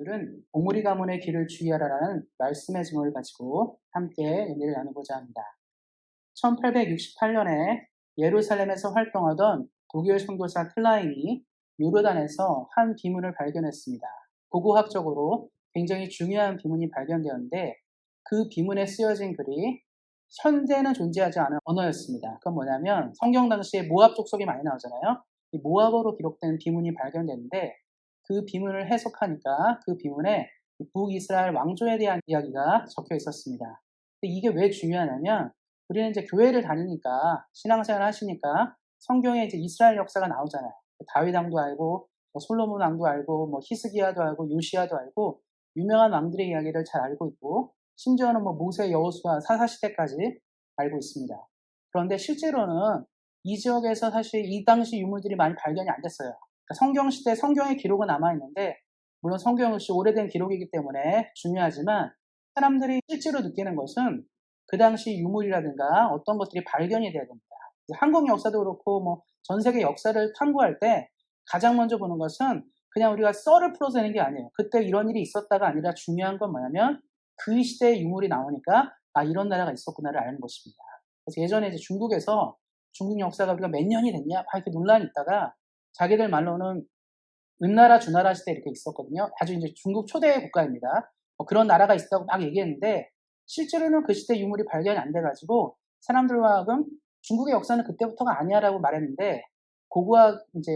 오늘은 오므리 가문의 길을 주의하라라는 말씀의 제목을 가지고 함께 얘기를 나누고자 합니다. 1868년에 예루살렘에서 활동하던 독일 선교사 클라인이 요르단에서 한 비문을 발견했습니다. 고고학적으로 굉장히 중요한 비문이 발견되었는데 그 비문에 쓰여진 글이 현재는 존재하지 않은 언어였습니다. 그건 뭐냐면 성경 당시에 모압 족속이 많이 나오잖아요. 이 모압어로 기록된 비문이 발견됐는데 그 비문을 해석하니까 그 비문에 북이스라엘 왕조에 대한 이야기가 적혀 있었습니다. 근데 이게 왜 중요하냐면 우리는 이제 교회를 다니니까 신앙생활 하시니까 성경에 이제 이스라엘 역사가 나오잖아요. 다윗 왕도 알고 솔로몬 왕도 알고 히스기야도 알고 요시야도 알고 유명한 왕들의 이야기를 잘 알고 있고 심지어는 모세, 여호수아, 사사 시대까지 알고 있습니다. 그런데 실제로는 이 지역에서 사실 이 당시 유물들이 많이 발견이 안 됐어요. 그러니까 성경 시대 성경의 기록은 남아 있는데 물론 성경 역시 오래된 기록이기 때문에 중요하지만 사람들이 실제로 느끼는 것은 그 당시 유물이라든가 어떤 것들이 발견이 돼야 됩니다. 한국 역사도 그렇고 전 세계 역사를 탐구할 때 가장 먼저 보는 것은 그냥 우리가 썰을 풀어서 되는 게 아니에요. 그때 이런 일이 있었다가 아니라 중요한 건 뭐냐면 그 시대의 유물이 나오니까 이런 나라가 있었구나를 아는 것입니다. 그래서 예전에 이제 중국에서 중국 역사가 우리가 몇 년이 됐냐 이렇게 논란이 있다가 자기들 말로는 은나라 주나라 시대 이렇게 있었거든요. 아주 이제 중국 초대 국가입니다. 그런 나라가 있었다고 막 얘기했는데 실제로는 그 시대 유물이 발견이 안 돼가지고 사람들과 하여금 중국의 역사는 그때부터가 아니야라고 말했는데 고고학 이제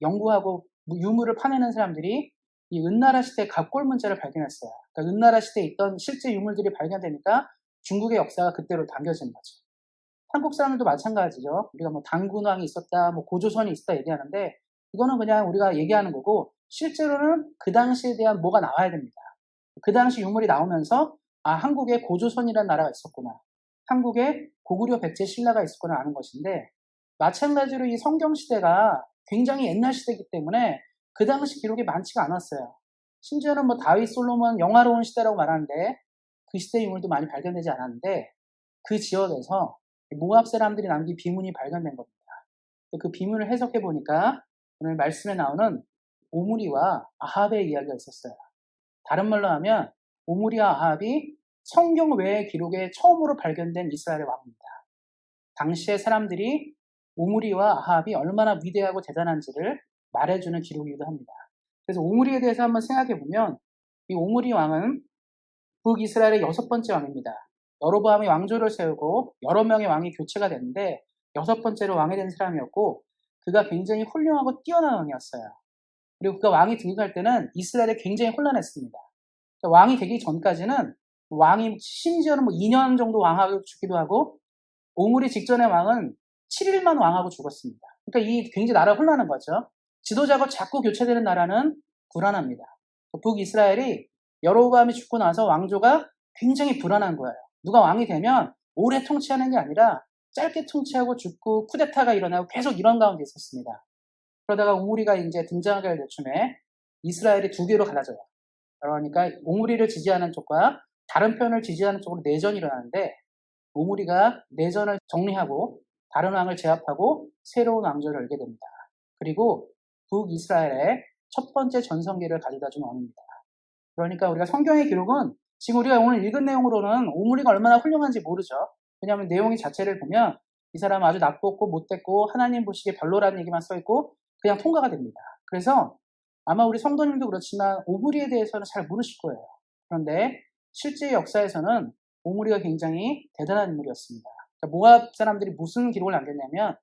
연구하고 유물을 파내는 사람들이 이 은나라 시대 갑골 문자를 발견했어요. 그러니까 은나라 시대에 있던 실제 유물들이 발견되니까 중국의 역사가 그때로 당겨진 거죠. 한국 사람들도 마찬가지죠. 우리가 당군왕이 있었다, 고조선이 있었다 얘기하는데 이거는 그냥 우리가 얘기하는 거고 실제로는 그 당시에 대한 뭐가 나와야 됩니다. 그 당시 유물이 나오면서 한국에 고조선이라는 나라가 있었구나. 한국에 고구려 백제 신라가 있었구나 아는 것인데 마찬가지로 이 성경 시대가 굉장히 옛날 시대이기 때문에 그 당시 기록이 많지가 않았어요. 심지어는 다윗 솔로몬 영화로운 시대라고 말하는데 그 시대 유물도 많이 발견되지 않았는데 그 지역에서 모압 사람들이 남긴 비문이 발견된 겁니다. 그 비문을 해석해 보니까 오늘 말씀에 나오는 오므리와 아합의 이야기가 있었어요. 다른 말로 하면 오므리와 아합이 성경 외의 기록에 처음으로 발견된 이스라엘의 왕입니다. 당시의 사람들이 오므리와 아합이 얼마나 위대하고 대단한지를 말해주는 기록이기도 합니다. 그래서 오므리에 대해서 한번 생각해 보면 이 오므리 왕은 북이스라엘의 6번째 왕입니다. 여로보암이 왕조를 세우고 여러 명의 왕이 교체가 됐는데 6번째로 왕이 된 사람이었고 그가 굉장히 훌륭하고 뛰어난 왕이었어요. 그리고 그가 왕이 등극할 때는 이스라엘이 굉장히 혼란했습니다. 왕이 되기 전까지는 왕이 심지어는 2년 정도 왕하고 죽기도 하고 오므리 직전의 왕은 7일만 왕하고 죽었습니다. 그러니까 이 굉장히 나라가 혼란한 거죠. 지도자가 자꾸 교체되는 나라는 불안합니다. 북이스라엘이 여로보암이 죽고 나서 왕조가 굉장히 불안한 거예요. 누가 왕이 되면 오래 통치하는 게 아니라 짧게 통치하고 죽고 쿠데타가 일어나고 계속 이런 가운데 있었습니다. 그러다가 오므리가 이제 등장하게 될 즈음에 이스라엘이 두 개로 갈라져요. 그러니까 오므리를 지지하는 쪽과 다른 편을 지지하는 쪽으로 내전이 일어나는데 오므리가 내전을 정리하고 다른 왕을 제압하고 새로운 왕조를 열게 됩니다. 그리고 북이스라엘의 첫 번째 전성기를 가져다 준 왕입니다. 그러니까 우리가 성경의 기록은 지금 우리가 오늘 읽은 내용으로는 오므리가 얼마나 훌륭한지 모르죠. 왜냐하면 내용 자체를 보면 이 사람은 아주 나빴고 못됐고 하나님 보시기에 별로라는 얘기만 써있고 그냥 통과가 됩니다. 그래서 아마 우리 성도님도 그렇지만 오므리에 대해서는 잘 모르실 거예요. 그런데 실제 역사에서는 오므리가 굉장히 대단한 인물이었습니다. 그러니까 모압 사람들이 무슨 기록을 남겼냐면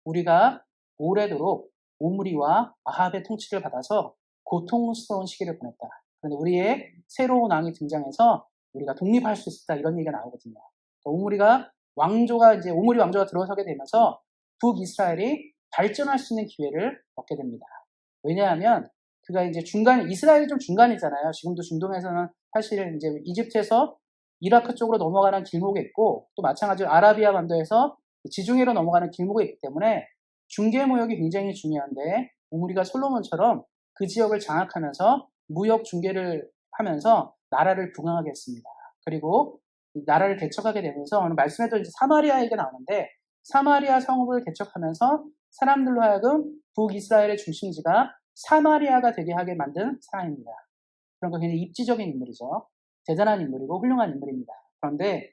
우리가 오래도록 오므리와 아합의 통치를 받아서 고통스러운 시기를 보냈다. 그런데 우리의 새로운 왕이 등장해서 우리가 독립할 수 있었다 이런 얘기가 나오거든요. 그러니까 오므리 왕조가 들어서게 되면서 북이스라엘이 발전할 수 있는 기회를 얻게 됩니다. 왜냐하면 그가 이제 이스라엘이 좀 중간이잖아요. 지금도 중동에서는 사실 이제 이집트에서 이라크 쪽으로 넘어가는 길목이 있고 또 마찬가지로 아라비아 반도에서 지중해로 넘어가는 길목이 있기 때문에 중개무역이 굉장히 중요한데 오므리가 솔로몬처럼 그 지역을 장악하면서 무역 중개를 하면서 나라를 부강하게 했습니다. 그리고 나라를 개척하게 되면서 오늘 말씀에도 이제 사마리아 얘기가 나오는데 사마리아 성읍을 개척하면서 사람들로 하여금 북이스라엘의 중심지가 사마리아가 되게 하게 만든 사람입니다. 그러니까 굉장히 입지적인 인물이죠. 대단한 인물이고 훌륭한 인물입니다. 그런데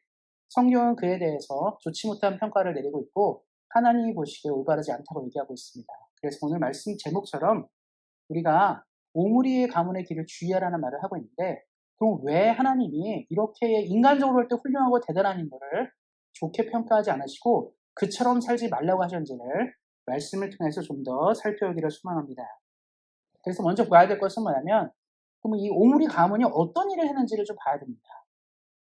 성경은 그에 대해서 좋지 못한 평가를 내리고 있고 하나님이 보시기에 올바르지 않다고 얘기하고 있습니다. 그래서 오늘 말씀 제목처럼 우리가 오므리의 가문의 길을 주의하라는 말을 하고 있는데, 그럼 왜 하나님이 이렇게 인간적으로 할 때 훌륭하고 대단한 인물을 좋게 평가하지 않으시고 그처럼 살지 말라고 하셨는지를 말씀을 통해서 좀 더 살펴보기를 소망합니다. 그래서 먼저 봐야 될 것은 뭐냐면, 그럼 이 오므리 가문이 어떤 일을 했는지를 좀 봐야 됩니다.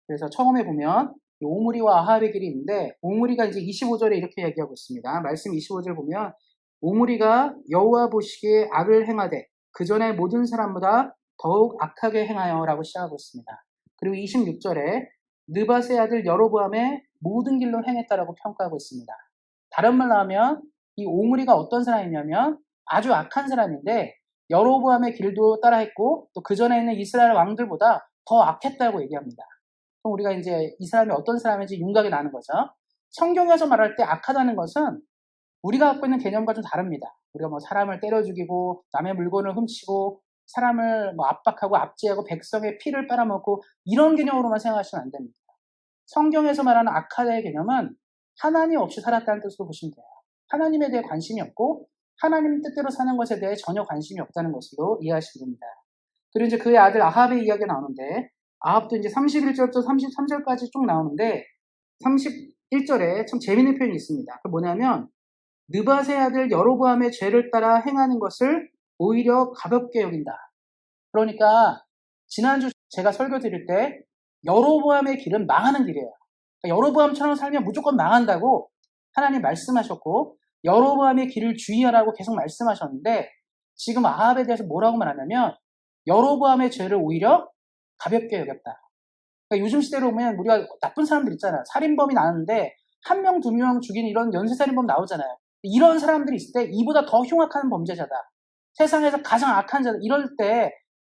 그래서 처음에 보면 이 오므리와 아합의 길이 있는데, 오므리가 이제 25절에 이렇게 얘기하고 있습니다. 말씀 25절 보면 오므리가 여호와 보시기에 악을 행하되 그 전에 모든 사람보다 더욱 악하게 행하여 라고 시작하고 있습니다. 그리고 26절에 느밧의 아들 여로보암의 모든 길로 행했다라고 평가하고 있습니다. 다른 말로 하면 이 오므리가 어떤 사람이냐면 아주 악한 사람인데 여로보암의 길도 따라했고 또 그 전에 있는 이스라엘 왕들보다 더 악했다고 얘기합니다. 그럼 우리가 이제 이 사람이 어떤 사람인지 윤곽이 나는 거죠. 성경에서 말할 때 악하다는 것은 우리가 갖고 있는 개념과 좀 다릅니다. 우리가 뭐 사람을 때려 죽이고 남의 물건을 훔치고 사람을 뭐 압박하고 압제하고 백성의 피를 빨아먹고 이런 개념으로만 생각하시면 안 됩니다. 성경에서 말하는 악하다의 개념은 하나님 없이 살았다는 뜻으로 보시면 돼요. 하나님에 대해 관심이 없고 하나님 뜻대로 사는 것에 대해 전혀 관심이 없다는 것으로 이해하시면 됩니다. 그리고 이제 그의 아들 아합의 이야기가 나오는데, 아합도 이제 31절부터 33절까지 쭉 나오는데 31절에 참 재미있는 표현이 있습니다. 그 뭐냐면 느밧의 아들 여로보암의 죄를 따라 행하는 것을 오히려 가볍게 여긴다. 그러니까 지난주 제가 설교 드릴 때 여로보암의 길은 망하는 길이에요. 그러니까 여로보암처럼 살면 무조건 망한다고 하나님 말씀하셨고 여로보암의 길을 주의하라고 계속 말씀하셨는데, 지금 아합에 대해서 뭐라고 말하냐면 여로보암의 죄를 오히려 가볍게 여겼다. 그러니까 요즘 시대로 보면 우리가 나쁜 사람들 있잖아요. 살인범이 나는데 1명, 2명 죽인 이런 연쇄살인범 나오잖아요. 이런 사람들이 있을 때 이보다 더 흉악한 범죄자다, 세상에서 가장 악한 자다, 이럴 때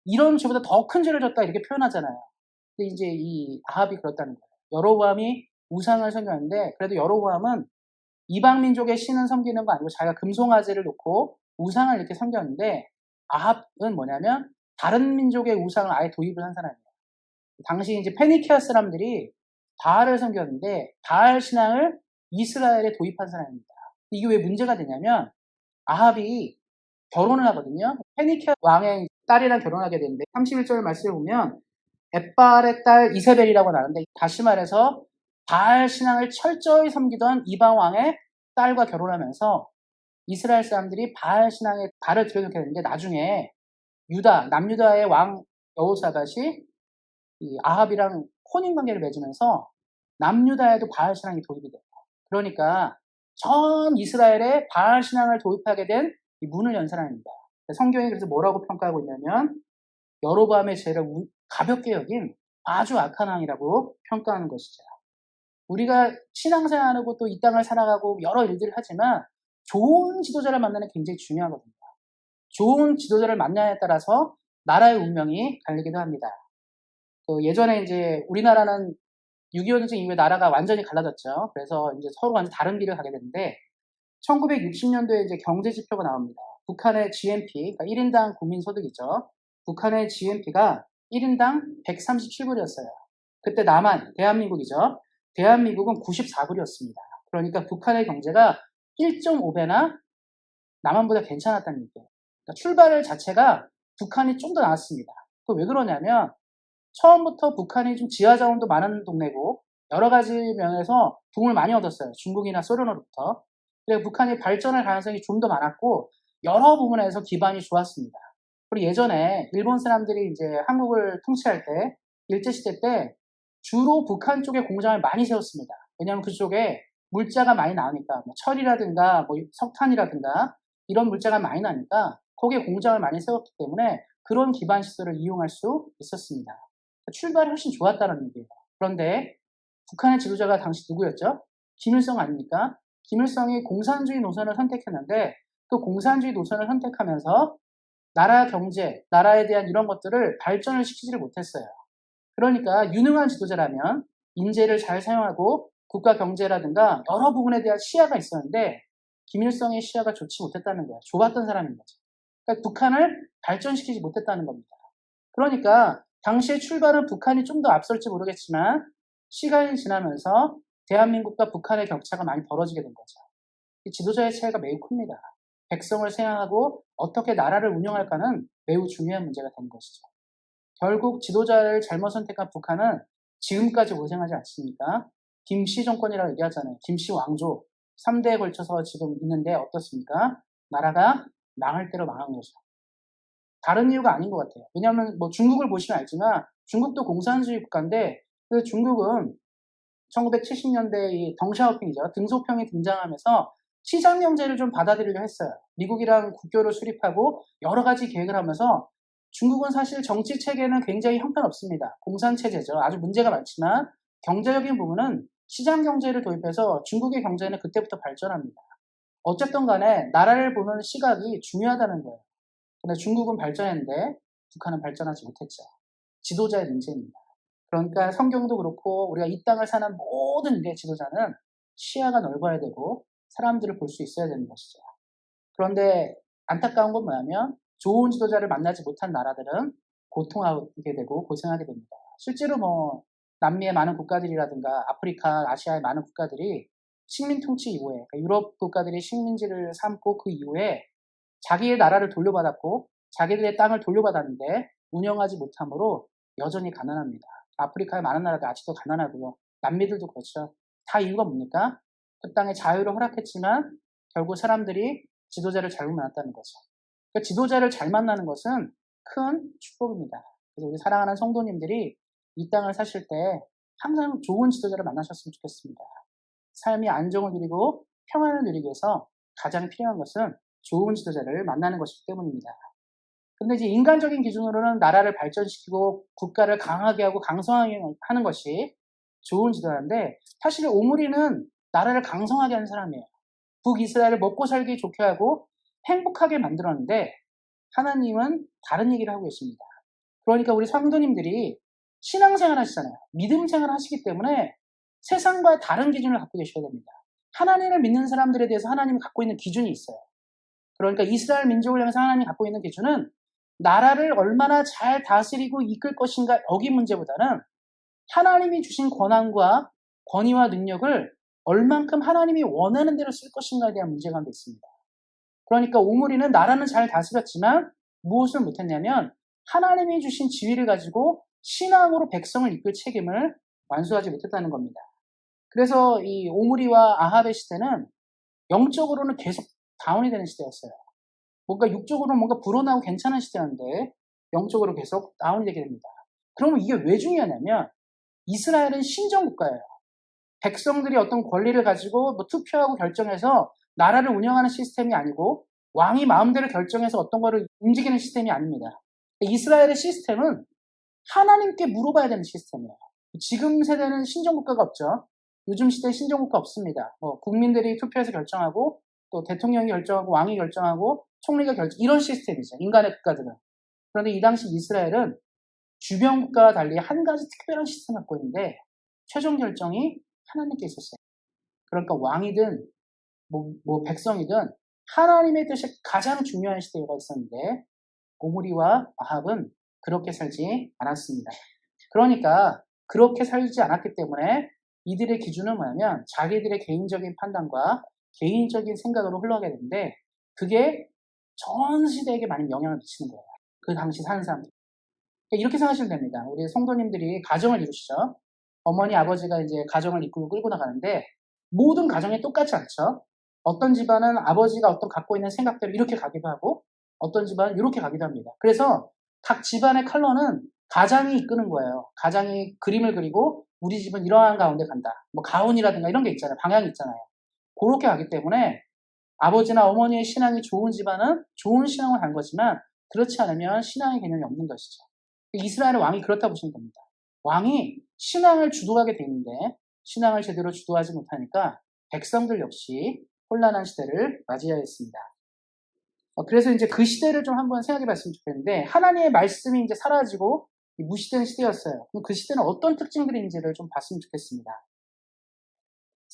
이런 죄보다 더 큰 죄를 졌다 이렇게 표현하잖아요. 근데 이제 이 아합이 그렇다는 거예요. 여로보암이 우상을 섬겼는데 그래도 여로보암은 이방 민족의 신은 섬기는 거 아니고 자기가 금송아지를 놓고 우상을 이렇게 섬겼는데, 아합은 뭐냐면 다른 민족의 우상을 아예 도입을 한 사람이에요. 당시 이제 페니키아 사람들이 바알을 섬겼는데 바알 신앙을 이스라엘에 도입한 사람입니다. 이게 왜 문제가 되냐면 아합이 결혼을 하거든요. 페니키아 왕의 딸이랑 결혼하게 되는데 31절 말씀을 보면 엣바알의 딸 이세벨이라고 나오는데, 다시 말해서 바알 신앙을 철저히 섬기던 이방 왕의 딸과 결혼하면서 이스라엘 사람들이 바알 신앙에 발을 들여놓게 되는데, 나중에 남유다의 왕 여호사밧이 이 아합이랑 혼인관계를 맺으면서 남유다에도 바알 신앙이 도입이 돼요. 그러니까 전 이스라엘에 바알 신앙을 도입하게 된 이 문을 연 사람입니다. 성경이 그래서 뭐라고 평가하고 있냐면 여로보암의 죄를 가볍게 여긴 아주 악한 왕이라고 평가하는 것이죠. 우리가 신앙생활하고 또 이 땅을 살아가고 여러 일들을 하지만 좋은 지도자를 만나는 게 굉장히 중요하거든요. 좋은 지도자를 만나냐에 따라서 나라의 운명이 갈리기도 합니다. 예전에 이제 우리나라는 6.25 전쟁 이후에 나라가 완전히 갈라졌죠. 그래서 이제 서로 완전 다른 길을 가게 되는데 1960년도에 이제 경제 지표가 나옵니다. 북한의 GNP, 그러니까 1인당 국민소득이죠. 북한의 GNP가 1인당 137불이었어요. 그때 대한민국이죠. 대한민국은 94불이었습니다. 그러니까 북한의 경제가 1.5배나 남한보다 괜찮았다는 얘기예요. 그러니까 출발 자체가 북한이 좀 더 나았습니다. 그 왜 그러냐면 처음부터 북한이 좀 지하자원도 많은 동네고 여러 가지 면에서 도움을 많이 얻었어요. 중국이나 소련으로부터. 그래서 북한이 발전할 가능성이 좀 더 많았고 여러 부분에서 기반이 좋았습니다. 그리고 예전에 일본 사람들이 이제 한국을 통치할 때 일제시대 때 주로 북한 쪽에 공장을 많이 세웠습니다. 왜냐하면 그쪽에 물자가 많이 나오니까 뭐 철이라든가 뭐 석탄이라든가 이런 물자가 많이 나니까 거기에 공장을 많이 세웠기 때문에 그런 기반 시설을 이용할 수 있었습니다. 출발이 훨씬 좋았다는 얘기예요. 그런데 북한의 지도자가 당시 누구였죠? 김일성 아닙니까? 김일성이 공산주의 노선을 선택했는데 그 공산주의 노선을 선택하면서 나라 경제, 나라에 대한 이런 것들을 발전을 시키지를 못했어요. 그러니까 유능한 지도자라면 인재를 잘 사용하고 국가 경제라든가 여러 부분에 대한 시야가 있었는데 김일성의 시야가 좋지 못했다는 거예요. 좁았던 사람인 거죠. 그러니까 북한을 발전시키지 못했다는 겁니다. 그러니까 당시의 출발은 북한이 좀 더 앞설지 모르겠지만 시간이 지나면서 대한민국과 북한의 격차가 많이 벌어지게 된 거죠. 이 지도자의 차이가 매우 큽니다. 백성을 생각하고 어떻게 나라를 운영할까는 매우 중요한 문제가 된 것이죠. 결국 지도자를 잘못 선택한 북한은 지금까지 고생하지 않습니까? 김씨 정권이라고 얘기하잖아요. 김씨 왕조 3대에 걸쳐서 지금 있는데 어떻습니까? 나라가 망할 대로 망한 거죠. 다른 이유가 아닌 것 같아요. 왜냐하면 뭐 중국을 보시면 알지만 중국도 공산주의 국가인데 그 중국은 1970년대 이 덩샤오핑이죠. 등소평이 등장하면서 시장 경제를 좀 받아들이려 했어요. 미국이랑 국교를 수립하고 여러 가지 계획을 하면서 중국은 사실 정치 체계는 굉장히 형편없습니다. 공산 체제죠. 아주 문제가 많지만 경제적인 부분은 시장 경제를 도입해서 중국의 경제는 그때부터 발전합니다. 어쨌든 간에 나라를 보는 시각이 중요하다는 거예요. 근데 중국은 발전했는데 북한은 발전하지 못했죠. 지도자의 문제입니다. 그러니까 성경도 그렇고 우리가 이 땅을 사는 모든 게 지도자는 시야가 넓어야 되고 사람들을 볼 수 있어야 되는 것이죠. 그런데 안타까운 건 뭐냐면 좋은 지도자를 만나지 못한 나라들은 고통하게 되고 고생하게 됩니다. 실제로 뭐 남미의 많은 국가들이라든가 아프리카, 아시아의 많은 국가들이 식민 통치 이후에 그러니까 유럽 국가들이 식민지를 삼고 그 이후에 자기의 나라를 돌려받았고 자기들의 땅을 돌려받았는데 운영하지 못함으로 여전히 가난합니다. 아프리카의 많은 나라들 아직도 가난하고요. 남미들도 그렇죠. 다 이유가 뭡니까? 그 땅에 자유를 허락했지만 결국 사람들이 지도자를 잘못 만났다는 거죠. 그러니까 지도자를 잘 만나는 것은 큰 축복입니다. 그래서 우리 사랑하는 성도님들이 이 땅을 사실 때 항상 좋은 지도자를 만나셨으면 좋겠습니다. 삶이 안정을 누리고 평안을 누리기 위해서 가장 필요한 것은 좋은 지도자를 만나는 것이기 때문입니다. 근데 이제 인간적인 기준으로는 나라를 발전시키고 국가를 강하게 하고 강성하게 하는 것이 좋은 지도자인데 사실 오므리는 나라를 강성하게 하는 사람이에요. 북이스라엘을 먹고 살기 좋게 하고 행복하게 만들었는데 하나님은 다른 얘기를 하고 계십니다. 그러니까 우리 성도님들이 신앙생활 하시잖아요. 믿음생활 하시기 때문에 세상과 다른 기준을 갖고 계셔야 됩니다. 하나님을 믿는 사람들에 대해서 하나님이 갖고 있는 기준이 있어요. 그러니까 이스라엘 민족을 향해서 하나님이 갖고 있는 기준은 나라를 얼마나 잘 다스리고 이끌 것인가 여기 문제보다는 하나님이 주신 권한과 권위와 능력을 얼만큼 하나님이 원하는 대로 쓸 것인가에 대한 문제가 있습니다. 그러니까 오므리는 나라는 잘 다스렸지만 무엇을 못했냐면 하나님이 주신 지위를 가지고 신앙으로 백성을 이끌 책임을 완수하지 못했다는 겁니다. 그래서 이 오므리와 아합의 시대는 영적으로는 계속 다운이 되는 시대였어요. 뭔가 육적으로는 뭔가 불어나고 괜찮은 시대였는데 영적으로 계속 다운이 되게 됩니다. 그러면 이게 왜 중요하냐면 이스라엘은 신정국가예요. 백성들이 어떤 권리를 가지고 뭐 투표하고 결정해서 나라를 운영하는 시스템이 아니고 왕이 마음대로 결정해서 어떤 거를 움직이는 시스템이 아닙니다. 이스라엘의 시스템은 하나님께 물어봐야 되는 시스템이에요. 지금 세대는 신정국가가 없죠. 요즘 시대에 신정국가 없습니다. 국민들이 투표해서 결정하고 또 대통령이 결정하고 왕이 결정하고 총리가 결정 이런 시스템이죠. 인간의 국가들은. 그런데 이 당시 이스라엘은 주변 국가와 달리 한 가지 특별한 시스템을 갖고 있는데 최종 결정이 하나님께 있었어요. 그러니까 왕이든 백성이든 하나님의 뜻이 가장 중요한 시대가 있었는데 오므리와 아합은 그렇게 살지 않았습니다. 그러니까 그렇게 살지 않았기 때문에 이들의 기준은 뭐냐면 자기들의 개인적인 판단과 개인적인 생각으로 흘러가게 되는데 그게 전 시대에게 많은 영향을 미치는 거예요. 그 당시 사는 사람들. 이렇게 생각하시면 됩니다. 우리 성도님들이 가정을 이루시죠. 어머니, 아버지가 이제 가정을 이끌고 끌고 나가는데 모든 가정이 똑같지 않죠. 어떤 집안은 아버지가 어떤 갖고 있는 생각대로 이렇게 가기도 하고 어떤 집안은 이렇게 가기도 합니다. 그래서 각 집안의 컬러는 가장이 이끄는 거예요. 가장이 그림을 그리고 우리 집은 이러한 가운데 간다. 뭐 가훈이라든가 이런 게 있잖아요. 방향이 있잖아요. 그렇게 가기 때문에 아버지나 어머니의 신앙이 좋은 집안은 좋은 신앙을 간 거지만 그렇지 않으면 신앙의 개념이 없는 것이죠. 이스라엘의 왕이 그렇다고 보시면 됩니다. 왕이 신앙을 주도하게 돼 있는데 신앙을 제대로 주도하지 못하니까 백성들 역시 혼란한 시대를 맞이하였습니다. 그래서 이제 그 시대를 좀 한번 생각해 봤으면 좋겠는데 하나님의 말씀이 이제 사라지고 무시된 시대였어요. 그럼 그 시대는 어떤 특징들인지를 좀 봤으면 좋겠습니다.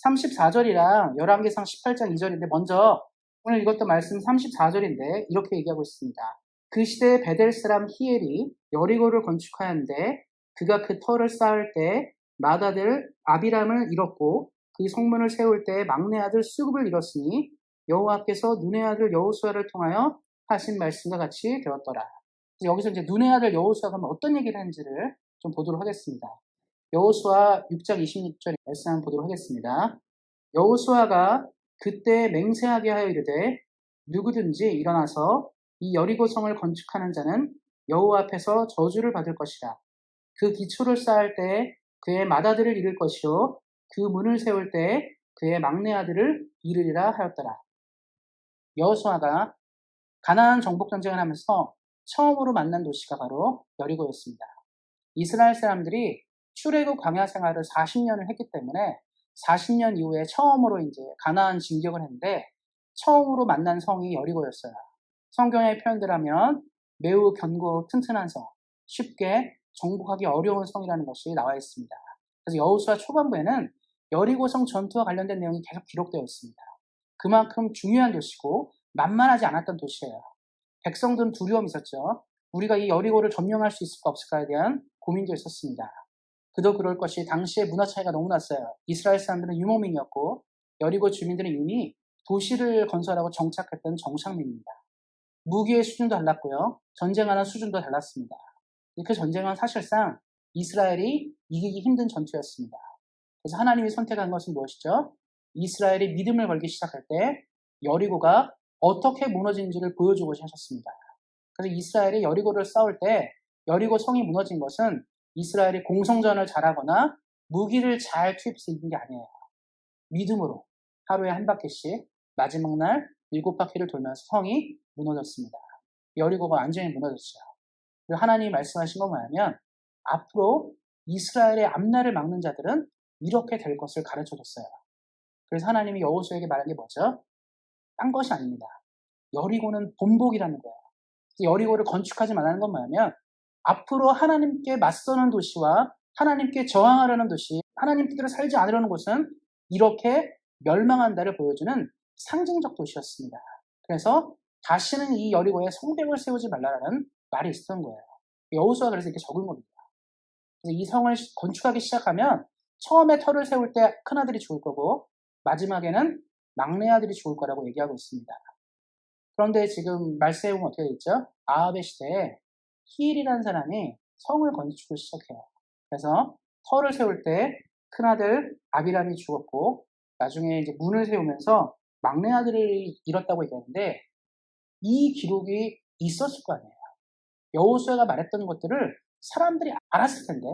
34절이랑 열왕기상 18장 2절인데 먼저 오늘 읽었던 말씀 34절인데 이렇게 얘기하고 있습니다. 그 시대에 베델 사람 히엘이 여리고를 건축하였는데 그가 그 터를 쌓을 때 맏아들 아비람을 잃었고 그 성문을 세울 때 막내 아들 수굽을 잃었으니 여호와께서 눈의 아들 여호수아를 통하여 하신 말씀과 같이 되었더라. 여기서 이제 눈의 아들 여호수아가 어떤 얘기를 하는지를 좀 보도록 하겠습니다. 여호수아 6장 26절 말씀 한번 보도록 하겠습니다. 여호수아가 그때 맹세하게 하여 이르되 누구든지 일어나서 이 여리고 성을 건축하는 자는 여호와 앞에서 저주를 받을 것이라. 그 기초를 쌓을 때 그의 맏아들을 잃을 것이요 그 문을 세울 때 그의 막내 아들을 잃으리라 하였더라. 여호수아가 가나안 정복 전쟁을 하면서 처음으로 만난 도시가 바로 여리고였습니다. 이스라엘 사람들이 출애굽 광야 생활을 40년을 했기 때문에 40년 이후에 처음으로 이제 가나안 진격을 했는데 처음으로 만난 성이 여리고였어요. 성경의 표현들 하면 매우 견고하고 튼튼한 성, 쉽게 정복하기 어려운 성이라는 것이 나와 있습니다. 그래서 여호수아 초반부에는 여리고성 전투와 관련된 내용이 계속 기록되어 있습니다. 그만큼 중요한 도시고 만만하지 않았던 도시예요. 백성들은 두려움이 있었죠. 우리가 이 여리고를 점령할 수 있을까 없을까에 대한 고민도 있었습니다. 그도 그럴 것이 당시의 문화 차이가 너무 났어요. 이스라엘 사람들은 유목민이었고 여리고 주민들은 이미 도시를 건설하고 정착했던 정착민입니다. 무기의 수준도 달랐고요. 전쟁하는 수준도 달랐습니다. 그 전쟁은 사실상 이스라엘이 이기기 힘든 전투였습니다. 그래서 하나님이 선택한 것은 무엇이죠? 이스라엘이 믿음을 걸기 시작할 때 여리고가 어떻게 무너지는지를 보여주고 하셨습니다. 그래서 이스라엘이 여리고를 싸울 때 여리고 성이 무너진 것은 이스라엘이 공성전을 잘하거나 무기를 잘 투입해서 이긴 게 아니에요. 믿음으로 하루에 한 바퀴씩 마지막 날 7바퀴를 돌면서 성이 무너졌습니다. 여리고가 완전히 무너졌죠. 그리고 하나님이 말씀하신 건 뭐냐면 앞으로 이스라엘의 앞날을 막는 자들은 이렇게 될 것을 가르쳐줬어요. 그래서 하나님이 여호수아에게 말한 게 뭐죠? 딴 것이 아닙니다. 여리고는 본복이라는 거예요. 여리고를 건축하지 말라는 건 뭐냐면 앞으로 하나님께 맞서는 도시와 하나님께 저항하려는 도시, 하나님 뜻대로 살지 않으려는 곳은 이렇게 멸망한다를 보여주는 상징적 도시였습니다. 그래서 다시는 이 여리고에 성벽을 세우지 말라라는 말이 있었던 거예요. 여호수아가 그래서 이렇게 적은 겁니다. 그래서 이 성을 건축하기 시작하면 처음에 터를 세울 때 큰아들이 죽을 거고 마지막에는 막내 아들이 죽을 거라고 얘기하고 있습니다. 그런데 지금 말세에 보면 어떻게 되어 있죠? 아합의 시대에 히일이라는 사람이 성을 건축을 시작해요. 그래서 터를 세울 때 큰아들 아비람이 죽었고 나중에 이제 문을 세우면서 막내 아들을 잃었다고 얘기하는데 이 기록이 있었을 거 아니에요. 여호수아가 말했던 것들을 사람들이 알았을 텐데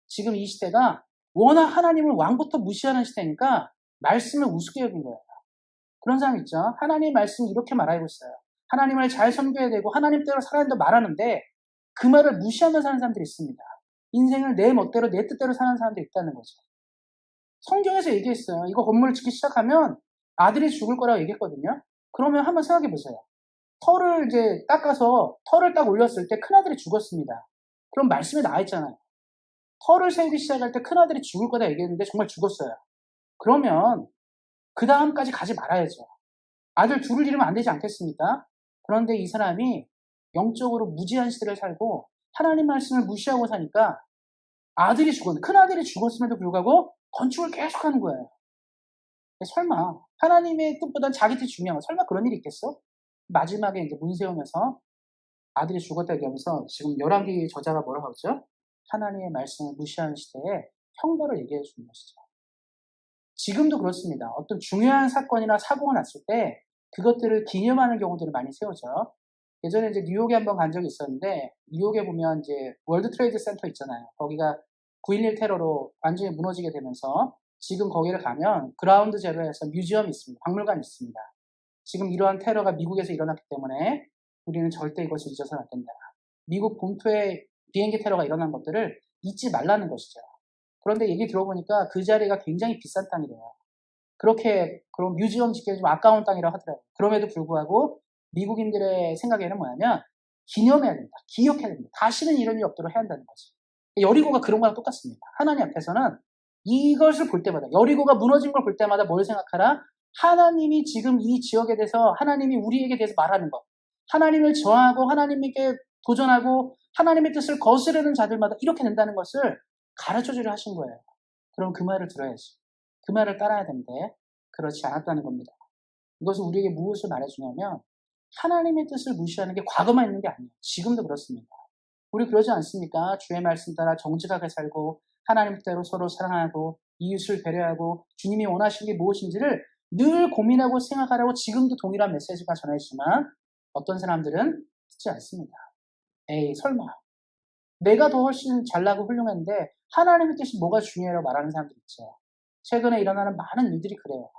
지금 이 시대가 워낙 하나님을 왕부터 무시하는 시대니까 말씀을 우습게 여긴 거예요. 그런 사람 있죠. 하나님 말씀이 이렇게 말하고 있어요. 하나님을 잘 섬겨야 되고 하나님대로 살아야 된다 말하는데 그 말을 무시하면서 사는 사람들이 있습니다. 인생을 내 멋대로 내 뜻대로 사는 사람들이 있다는 거죠. 성경에서 얘기했어요. 이거 건물을 짓기 시작하면 아들이 죽을 거라고 얘기했거든요. 그러면 한번 생각해 보세요. 터를 이제 닦아서 터를 딱 올렸을 때 큰아들이 죽었습니다. 그럼 말씀에 나와 있잖아요. 터를 세우기 시작할 때 큰아들이 죽을 거다 얘기했는데 정말 죽었어요. 그러면 그 다음까지 가지 말아야죠. 아들 둘을 잃으면 안 되지 않겠습니까? 그런데 이 사람이 영적으로 무지한 시대를 살고 하나님 말씀을 무시하고 사니까 아들이 죽었는데 큰아들이 죽었음에도 불구하고 건축을 계속하는 거예요. 설마 하나님의 뜻보단 자기 뜻이 중요한 거 설마 그런 일이 있겠어? 마지막에 이제 문 세우면서 아들이 죽었다 얘기하면서 지금 열왕기 저자가 뭐라고 하죠? 하나님의 말씀을 무시하는 시대에 형벌을 얘기해 주는 것이죠. 지금도 그렇습니다. 어떤 중요한 사건이나 사고가 났을 때 그것들을 기념하는 경우들을 많이 세우죠. 예전에 이제 뉴욕에 한번 간 적이 있었는데 뉴욕에 보면 이제 월드 트레이드 센터 있잖아요. 거기가 9.11 테러로 완전히 무너지게 되면서 지금 거기를 가면 그라운드 제로에서 뮤지엄이 있습니다. 박물관이 있습니다. 지금 이러한 테러가 미국에서 일어났기 때문에 우리는 절대 이것을 잊어서는 안 된다. 미국 본토에 비행기 테러가 일어난 것들을 잊지 말라는 것이죠. 그런데 얘기 들어보니까 그 자리가 굉장히 비싼 땅이래요. 그렇게 그런 뮤지엄 짓기가 좀 아까운 땅이라고 하더라고요. 그럼에도 불구하고 미국인들의 생각에는 뭐냐면 기념해야 된다. 기억해야 된다. 다시는 이런 일이 없도록 해야 한다는 거죠. 여리고가 그런 거랑 똑같습니다. 하나님 앞에서는 이것을 볼 때마다 여리고가 무너진 걸 볼 때마다 뭘 생각하라? 하나님이 지금 이 지역에 대해서 하나님이 우리에게 대해서 말하는 것. 하나님을 저항하고 하나님에게 도전하고 하나님의 뜻을 거스르는 자들마다 이렇게 된다는 것을 가르쳐주려 하신 거예요. 그럼 그 말을 들어야지. 그 말을 따라야 되는데 그렇지 않았다는 겁니다. 이것은 우리에게 무엇을 말해주냐면 하나님의 뜻을 무시하는 게 과거만 있는 게 아니에요. 지금도 그렇습니다. 우리 그러지 않습니까? 주의 말씀 따라 정직하게 살고 하나님 뜻대로 서로 사랑하고 이웃을 배려하고 주님이 원하시는 게 무엇인지를 늘 고민하고 생각하라고 지금도 동일한 메시지가 전해지지만 어떤 사람들은 듣지 않습니다. 에이 설마 내가 더 훨씬 잘나고 훌륭한데 하나님의 뜻이 뭐가 중요해라고 말하는 사람들 있죠. 최근에 일어나는 많은 일들이 그래요.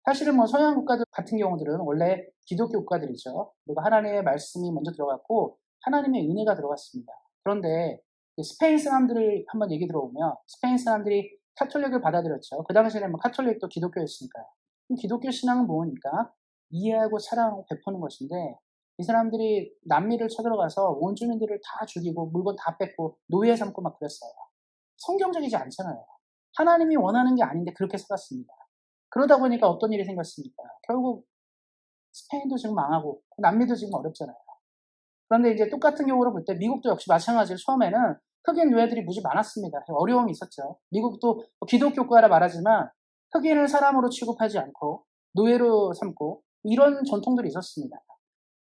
사실은 뭐 서양 국가들 같은 경우들은 원래 기독교 국가들이죠. 그리고 하나님의 말씀이 먼저 들어갔고 하나님의 은혜가 들어갔습니다. 그런데 스페인 사람들을 한번 얘기 들어보면 스페인 사람들이 카톨릭을 받아들였죠. 그 당시에는 뭐 카톨릭도 기독교였으니까요. 기독교 신앙은 뭐니까 이해하고 사랑하고 베푸는 것인데 이 사람들이 남미를 쳐들어가서 원주민들을 다 죽이고 물건 다 뺏고 노예 삼고 막 그랬어요. 성경적이지 않잖아요. 하나님이 원하는 게 아닌데 그렇게 살았습니다. 그러다 보니까 어떤 일이 생겼습니까? 결국 스페인도 지금 망하고 남미도 지금 어렵잖아요. 그런데 이제 똑같은 경우로 볼 때 미국도 역시 마찬가지로 처음에는 흑인 노예들이 무지 많았습니다. 어려움이 있었죠. 미국도 기독교 국가라 말하지만 흑인을 사람으로 취급하지 않고 노예로 삼고 이런 전통들이 있었습니다.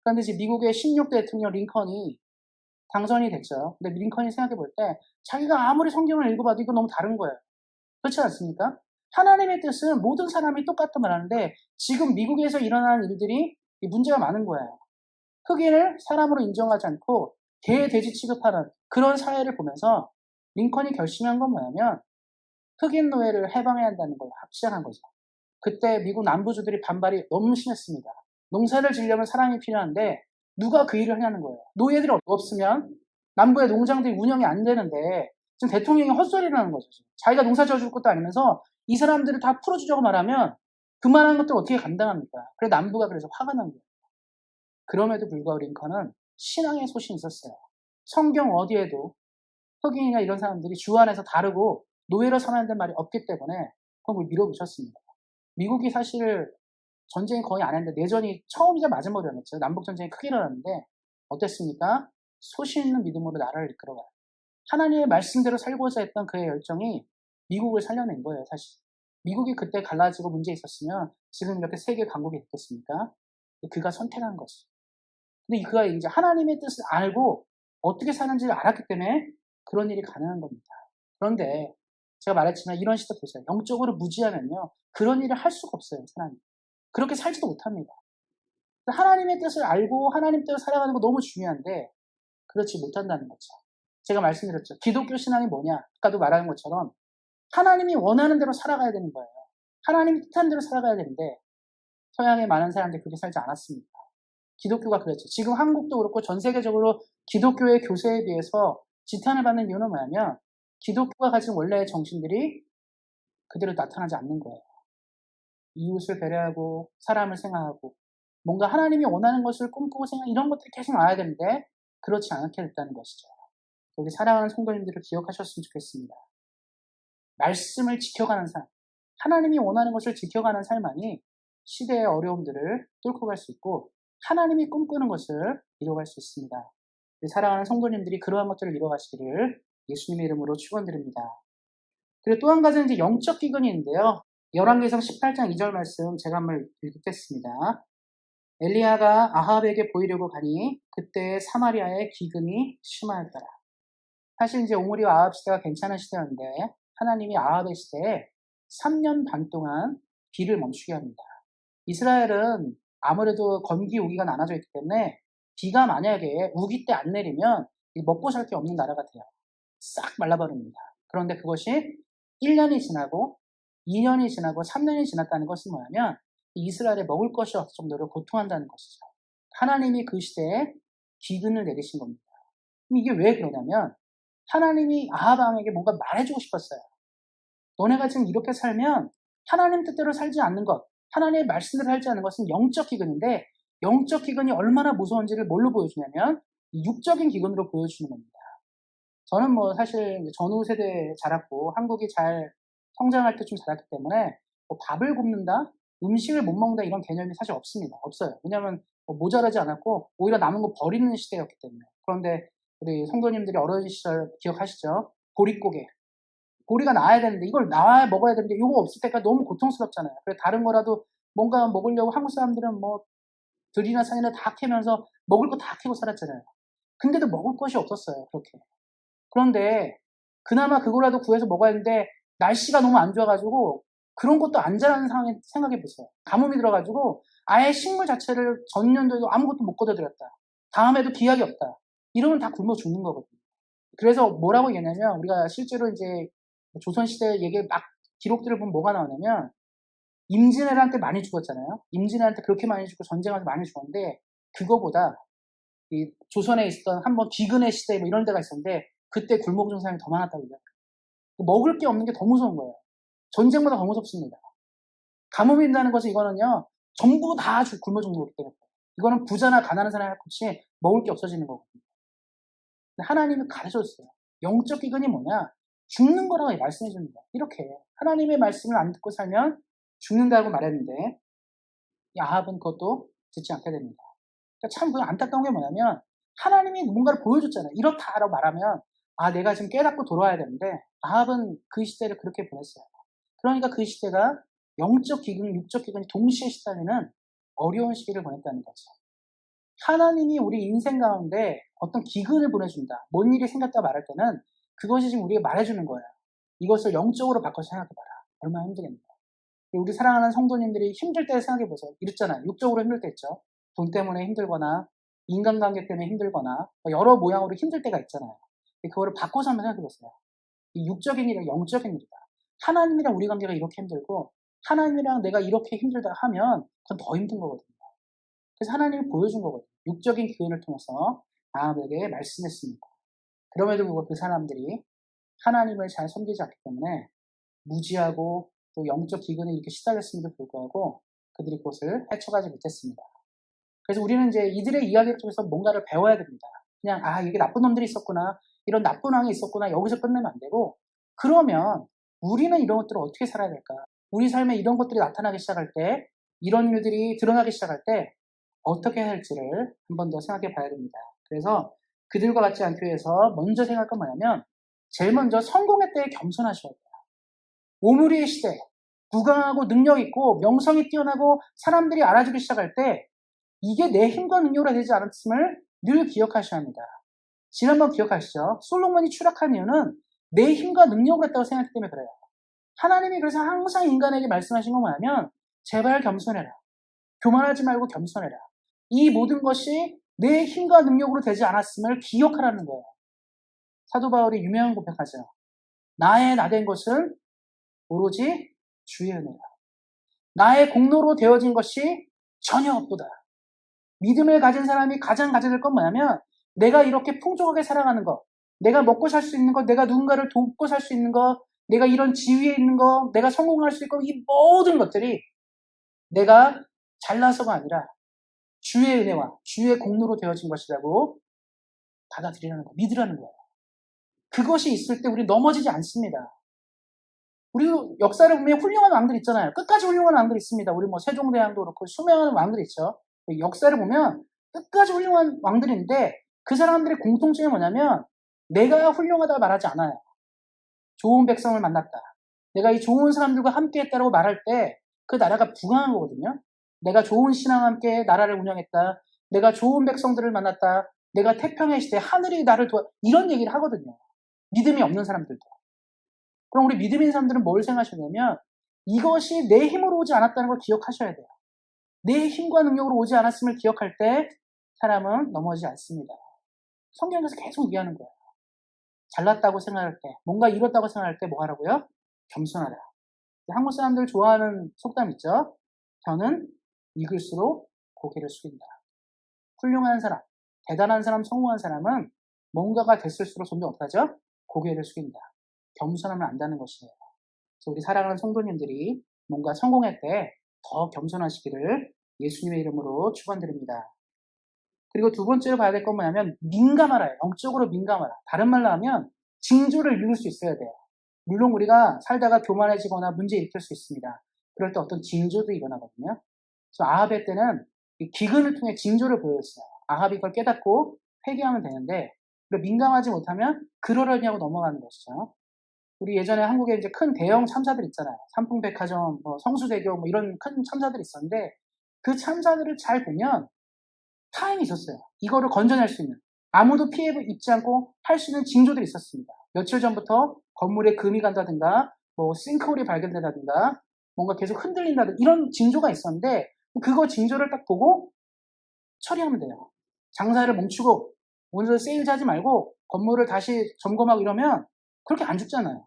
그런데 이제 미국의 16대 대통령 링컨이 당선이 됐죠. 근데 링컨이 생각해 볼 때 자기가 아무리 성경을 읽어봐도 이거 너무 다른 거예요. 그렇지 않습니까? 하나님의 뜻은 모든 사람이 똑같다 말하는데 지금 미국에서 일어나는 일들이 문제가 많은 거예요. 흑인을 사람으로 인정하지 않고 개, 돼지 취급하는 그런 사회를 보면서 링컨이 결심한 건 뭐냐면 흑인 노예를 해방해야 한다는 걸 확신한 거죠. 그때 미국 남부주들이 반발이 너무 심했습니다. 농사를 지으려면 사람이 필요한데 누가 그 일을 하냐는 거예요. 노예들이 없으면 남부의 농장들이 운영이 안 되는데 지금 대통령이 헛소리를 하는 거죠. 자기가 농사 지어줄 것도 아니면서 이 사람들을 다 풀어주자고 말하면 그만한 것들 어떻게 감당합니까? 그래서 남부가 그래서 화가 난 거예요. 그럼에도 불구하고 링컨은 신앙의 소신이 있었어요. 성경 어디에도 흑인이나 이런 사람들이 주 안에서 다르고 노예로 살아야 말이 없기 때문에 그걸 밀어붙였습니다. 미국이 사실 전쟁이 거의 안 했는데 내전이 처음이자 마지막이었죠. 남북전쟁이 크게 일어났는데 어땠습니까? 소신 있는 믿음으로 나라를 이끌어가요. 하나님의 말씀대로 살고자 했던 그의 열정이 미국을 살려낸 거예요, 사실. 미국이 그때 갈라지고 문제 있었으면 지금 이렇게 세계 강국이 됐겠습니까? 그가 선택한 거지. 근데 그가 이제 하나님의 뜻을 알고 어떻게 사는지를 알았기 때문에 그런 일이 가능한 겁니다. 그런데 제가 말했지만 이런 시대 보세요. 영적으로 무지하면요. 그런 일을 할 수가 없어요, 사람이. 그렇게 살지도 못합니다. 하나님의 뜻을 알고 하나님 뜻을 살아가는 거 너무 중요한데 그렇지 못한다는 거죠. 제가 말씀드렸죠. 기독교 신앙이 뭐냐? 아까도 말한 것처럼 하나님이 원하는 대로 살아가야 되는 거예요. 하나님이 뜻한 대로 살아가야 되는데 서양의 많은 사람들이 그렇게 살지 않았습니다. 기독교가 그랬죠. 지금 한국도 그렇고 전 세계적으로 기독교의 교세에 비해서 지탄을 받는 이유는 뭐냐면 기독교가 가진 원래의 정신들이 그대로 나타나지 않는 거예요. 이웃을 배려하고 사람을 생각하고 뭔가 하나님이 원하는 것을 꿈꾸고 생각 이런 것들이 계속 나와야 되는데 그렇지 않게 됐다는 것이죠. 여기 사랑하는 성도님들을 기억하셨으면 좋겠습니다. 말씀을 지켜가는 삶, 하나님이 원하는 것을 지켜가는 삶만이 시대의 어려움들을 뚫고 갈 수 있고 하나님이 꿈꾸는 것을 이루어갈 수 있습니다. 사랑하는 성도님들이 그러한 것들을 이루어가시기를 예수님의 이름으로 축원드립니다. 그리고 또 한 가지는 이제 영적 기근이 있는데요. 열왕기상 18장 2절 말씀 제가 한번 읽겠습니다. 엘리야가 아합에게 보이려고 가니 그때 사마리아의 기근이 심하였더라. 사실 이제 오므리와 아합 시대가 괜찮은 시대였는데 하나님이 아합의 시대에 3년 반 동안 비를 멈추게 합니다. 이스라엘은 아무래도 건기 우기가 나눠져 있기 때문에 비가 만약에 우기 때 안 내리면 먹고 살 게 없는 나라가 돼요. 싹 말라버립니다. 그런데 그것이 1년이 지나고 2년이 지나고 3년이 지났다는 것은 뭐냐면 이스라엘에 먹을 것이 없을 정도로 고통한다는 것이죠. 하나님이 그 시대에 기근을 내리신 겁니다. 그럼 이게 왜 그러냐면 하나님이 아합 왕에게 뭔가 말해주고 싶었어요. 너네가 지금 이렇게 살면 하나님 뜻대로 살지 않는 것, 하나님의 말씀대로 살지 않는 것은 영적 기근인데 영적 기근이 얼마나 무서운지를 뭘로 보여주냐면 육적인 기근으로 보여주는 겁니다. 저는 뭐 사실 전후 세대에 자랐고 한국이 잘 성장할 때 좀 자랐기 때문에 뭐 밥을 굶는다, 음식을 못 먹는다 이런 개념이 사실 없습니다. 없어요. 왜냐하면 모자라지 않았고 오히려 남은 거 버리는 시대였기 때문에. 그런데 우리 성도님들이 어린 시절 기억하시죠? 보릿고개. 보리가 나와야 되는데 이걸 나와야 먹어야 되는데 이거 없을 때까지 너무 고통스럽잖아요. 그래서 다른 거라도 뭔가 먹으려고 한국 사람들은 뭐 들이나 산이나 다 캐면서 먹을 거 다 캐고 살았잖아요. 근데도 먹을 것이 없었어요. 그렇게. 그런데 그나마 그거라도 구해서 먹어야 하는데 날씨가 너무 안 좋아가지고 그런 것도 안 자라는 상황에 생각해 보세요. 가뭄이 들어가지고 아예 식물 자체를 전년도에도 아무것도 못 걷어들였다. 다음에도 기약이 없다. 이러면 다 굶어 죽는 거거든요. 그래서 뭐라고 얘기하냐면 우리가 실제로 이제 조선시대 얘기 막 기록들을 보면 뭐가 나오냐면 임진왜란 때 많이 죽었잖아요. 임진왜란 때 그렇게 많이 죽고 전쟁하면서 많이 죽었는데 그거보다 이 조선에 있었던 한번 비근의 시대 뭐 이런 데가 있었는데 그때 굶어 죽은 사람이 더 많았다고 얘기해요. 먹을 게 없는 게 더 무서운 거예요. 전쟁보다 더 무섭습니다. 가뭄이 된다는 것은 이거는요. 전부 다 굶어 죽는 거기 때문에 이거는 부자나 가난한 사람이 할 것이 먹을 게 없어지는 거거든요. 근데 하나님이 가르쳐줬어요. 영적 기근이 뭐냐? 죽는 거라고 말씀해 줍니다. 이렇게 하나님의 말씀을 안 듣고 살면 죽는다고 말했는데 아합은 그것도 듣지 않게 됩니다. 그러니까 참 안타까운 게 뭐냐면 하나님이 뭔가를 보여줬잖아요. 이렇다라고 말하면 내가 지금 깨닫고 돌아와야 되는데 아합은 그 시대를 그렇게 보냈어요. 그러니까 그 시대가 영적 기근, 육적 기근이 동시에 시달리는 어려운 시기를 보냈다는 거죠. 하나님이 우리 인생 가운데 어떤 기근을 보내준다. 뭔 일이 생겼다 말할 때는 그것이 지금 우리가 말해주는 거예요. 이것을 영적으로 바꿔서 생각해봐라. 얼마나 힘들겠냐. 우리 사랑하는 성도님들이 힘들 때 생각해보세요. 이랬잖아요. 육적으로 힘들 때 있죠. 돈 때문에 힘들거나 인간관계 때문에 힘들거나 여러 모양으로 힘들 때가 있잖아요. 그거를 바꿔서 한번 생각해보세요. 이 육적인 일이 영적인 일이다. 하나님이랑 우리 관계가 이렇게 힘들고 하나님이랑 내가 이렇게 힘들다 하면 그건 더 힘든 거거든요. 그래서 하나님이 보여준 거거든요. 육적인 기회를 통해서 아합에게 말씀했습니다. 그럼에도 불구하고 그 사람들이 하나님을 잘 섬기지 않기 때문에 무지하고 또 영적 기근에 이렇게 시달렸음에도 불구하고 그들이 그것을 헤쳐가지 못했습니다. 그래서 우리는 이제 이들의 이야기를 통해서 뭔가를 배워야 됩니다. 그냥 이게 나쁜 놈들이 있었구나, 이런 나쁜 왕이 있었구나, 여기서 끝내면 안 되고, 그러면 우리는 이런 것들을 어떻게 살아야 될까? 우리 삶에 이런 것들이 나타나기 시작할 때, 이런 일들이 드러나기 시작할 때 어떻게 해야 할지를 한 번 더 생각해 봐야 됩니다. 그래서 그들과 같지 않기 위해서 먼저 생각할 건 뭐냐면 제일 먼저 성공의 때에 겸손하셔야 돼요. 오므리의 시대, 부강하고 능력 있고 명성이 뛰어나고 사람들이 알아주기 시작할 때 이게 내 힘과 능력으로 되지 않았음을 늘 기억하셔야 합니다. 지난번 기억하시죠? 솔로몬이 추락한 이유는 내 힘과 능력으로 했다고 생각했기 때문에 그래요. 하나님이 그래서 항상 인간에게 말씀하신 건 뭐냐면 제발 겸손해라. 교만하지 말고 겸손해라. 이 모든 것이 내 힘과 능력으로 되지 않았음을 기억하라는 거예요. 사도 바울이 유명한 고백하죠. 나의 나된 것은 오로지 주의 은혜라. 나의 공로로 되어진 것이 전혀 없도다. 믿음을 가진 사람이 가장 가져야 될 건 뭐냐면 내가 이렇게 풍족하게 살아가는 것, 내가 먹고 살 수 있는 것, 내가 누군가를 돕고 살 수 있는 것, 내가 이런 지위에 있는 것, 내가 성공할 수 있고 이 모든 것들이 내가 잘나서가 아니라 주의 은혜와 주의 공로로 되어진 것이라고 받아들이라는 거, 믿으라는 거예요. 그것이 있을 때 우리 넘어지지 않습니다. 우리 역사를 보면 훌륭한 왕들 있잖아요. 끝까지 훌륭한 왕들 있습니다. 우리 뭐 세종대왕도 그렇고 수많은 왕들 있죠. 역사를 보면 끝까지 훌륭한 왕들인데 그 사람들의 공통점이 뭐냐면 내가 훌륭하다 말하지 않아요. 좋은 백성을 만났다. 내가 이 좋은 사람들과 함께 했다라고 말할 때 그 나라가 부강한 거거든요. 내가 좋은 신앙과 함께 나라를 운영했다. 내가 좋은 백성들을 만났다. 내가 태평의 시대 하늘이 나를 도와 이런 얘기를 하거든요. 믿음이 없는 사람들도. 그럼 우리 믿음 있는 사람들은 뭘 생각하셨냐면 이것이 내 힘으로 오지 않았다는 걸 기억하셔야 돼요. 내 힘과 능력으로 오지 않았음을 기억할 때 사람은 넘어지지 않습니다. 성경에서 계속 얘기하는 거예요. 잘났다고 생각할 때, 뭔가 이뤘다고 생각할 때 뭐 하라고요? 겸손하라. 한국 사람들 좋아하는 속담 있죠? 저는 익을수록 고개를 숙인다. 훌륭한 사람, 대단한 사람, 성공한 사람은 뭔가가 됐을수록 점점 어떡하죠? 고개를 숙인다. 겸손하면 안다는 것이에요. 그래서 우리 사랑하는 성도님들이 뭔가 성공할 때 더 겸손하시기를 예수님의 이름으로 축원드립니다. 그리고 두 번째로 봐야 될 건 뭐냐면 민감하라요. 영적으로 민감하라. 다른 말로 하면 징조를 읽을 수 있어야 돼요. 물론 우리가 살다가 교만해지거나 문제 일으킬 수 있습니다. 그럴 때 어떤 징조도 일어나거든요. 그래서 아합의 때는 이 기근을 통해 징조를 보여줬어요. 아합이 그걸 깨닫고 회개하면 되는데 민감하지 못하면 그러려니 하고 넘어가는 것이죠. 우리 예전에 한국에 이제 큰 대형 참사들 있잖아요. 삼풍백화점, 뭐 성수대교 뭐 이런 큰 참사들이 있었는데 그 참사들을 잘 보면 타임이 있었어요. 이거를 건져낼 수 있는. 아무도 피해 입지 않고 할 수 있는 징조들이 있었습니다. 며칠 전부터 건물에 금이 간다든가 뭐 싱크홀이 발견된다든가 뭔가 계속 흔들린다든가 이런 징조가 있었는데 그거 징조를 딱 보고 처리하면 돼요. 장사를 멈추고 오늘 세일즈 하지 말고 건물을 다시 점검하고 이러면 그렇게 안 죽잖아요.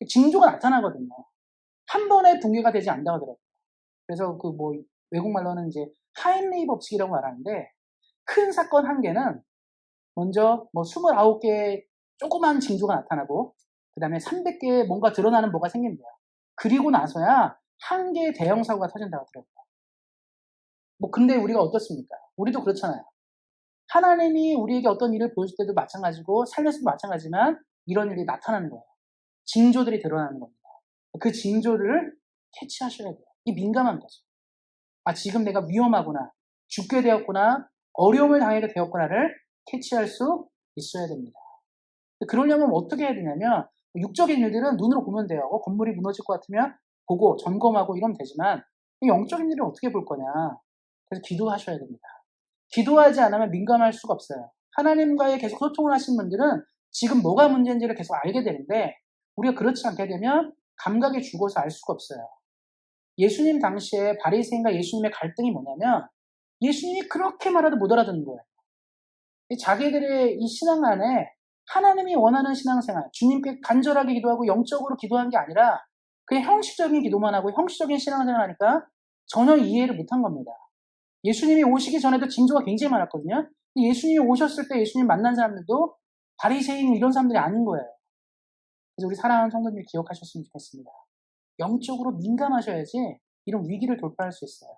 징조가 나타나거든요. 한 번에 붕괴가 되지 않는다고 하더라고요. 그래서 그 뭐 외국말로는 이제 하임리히 법칙이라고 말하는데 큰 사건 한 개는 먼저 뭐 29개의 조그만 징조가 나타나고 그 다음에 300개의 뭔가 드러나는 뭐가 생긴대요. 그리고 나서야 한 개의 대형 사고가 터진다고 하더라고요. 뭐 근데 우리가 어떻습니까? 우리도 그렇잖아요. 하나님이 우리에게 어떤 일을 보여줄 때도 마찬가지고 살면서도 마찬가지지만 이런 일이 나타나는 거예요. 징조들이 드러나는 겁니다. 그 징조를 캐치하셔야 돼요. 이 민감한 거죠. 아, 지금 내가 위험하구나, 죽게 되었구나, 어려움을 당하게 되었구나를 캐치할 수 있어야 됩니다. 그러려면 어떻게 해야 되냐면 육적인 일들은 눈으로 보면 돼요. 건물이 무너질 것 같으면 보고 점검하고 이러면 되지만 영적인 일은 어떻게 볼 거냐. 그래서 기도하셔야 됩니다. 기도하지 않으면 민감할 수가 없어요. 하나님과의 계속 소통을 하신 분들은 지금 뭐가 문제인지를 계속 알게 되는데 우리가 그렇지 않게 되면 감각에 죽어서 알 수가 없어요. 예수님 당시에 바리새인과 예수님의 갈등이 뭐냐면 예수님이 그렇게 말해도 못 알아듣는 거예요. 자기들의 이 신앙 안에 하나님이 원하는 신앙생활, 주님께 간절하게 기도하고 영적으로 기도한 게 아니라 그냥 형식적인 기도만 하고 형식적인 신앙생활 하니까 전혀 이해를 못한 겁니다. 예수님이 오시기 전에도 징조가 굉장히 많았거든요. 근데 예수님이 오셨을 때 예수님 만난 사람들도 바리새인 이런 사람들이 아닌 거예요. 그래서 우리 사랑하는 성도님이 기억하셨으면 좋겠습니다. 영적으로 민감하셔야지 이런 위기를 돌파할 수 있어요.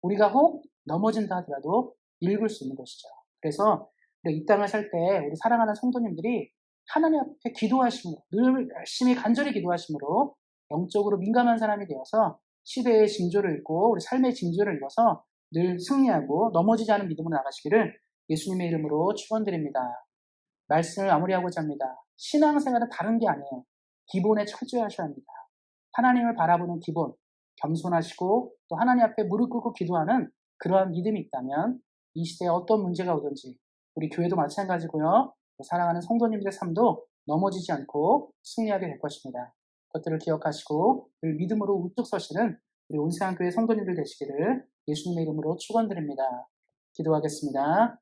우리가 혹 넘어진다 하더라도 읽을 수 있는 것이죠. 그래서 이 땅을 살 때 우리 사랑하는 성도님들이 하나님 앞에 기도하심으로 늘 열심히 간절히 기도하심으로 영적으로 민감한 사람이 되어서 시대의 징조를 읽고 우리 삶의 징조를 읽어서 늘 승리하고 넘어지지 않은 믿음으로 나가시기를 예수님의 이름으로 축원드립니다. 말씀을 마무리하고자 합니다. 신앙생활은 다른 게 아니에요. 기본에 철저히 하셔야 합니다. 하나님을 바라보는 기본, 겸손하시고 또 하나님 앞에 무릎 꿇고 기도하는 그러한 믿음이 있다면 이 시대에 어떤 문제가 오든지 우리 교회도 마찬가지고요. 사랑하는 성도님들의 삶도 넘어지지 않고 승리하게 될 것입니다. 그것들을 기억하시고 늘 믿음으로 우뚝 서시는 우리 온세한교회 성도님들 되시기를 예수님의 이름으로 축원드립니다. 기도하겠습니다.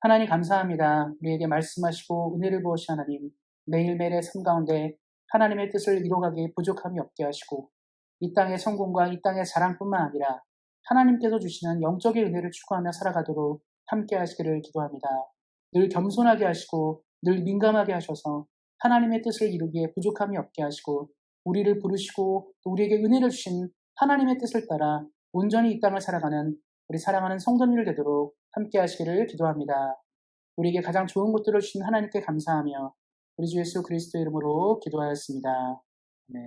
하나님 감사합니다. 우리에게 말씀하시고 은혜를 부으신 하나님, 매일매일의 삶 가운데 하나님의 뜻을 이루어가기에 부족함이 없게 하시고 이 땅의 성공과 이 땅의 자랑뿐만 아니라 하나님께서 주시는 영적인 은혜를 추구하며 살아가도록 함께 하시기를 기도합니다. 늘 겸손하게 하시고 늘 민감하게 하셔서 하나님의 뜻을 이루기에 부족함이 없게 하시고 우리를 부르시고 또 우리에게 은혜를 주신 하나님의 뜻을 따라 온전히 이 땅을 살아가는 우리 사랑하는 성도님들 되도록 함께 하시기를 기도합니다. 우리에게 가장 좋은 것들을 주신 하나님께 감사하며 우리 주 예수 그리스도의 이름으로 기도하였습니다. 네.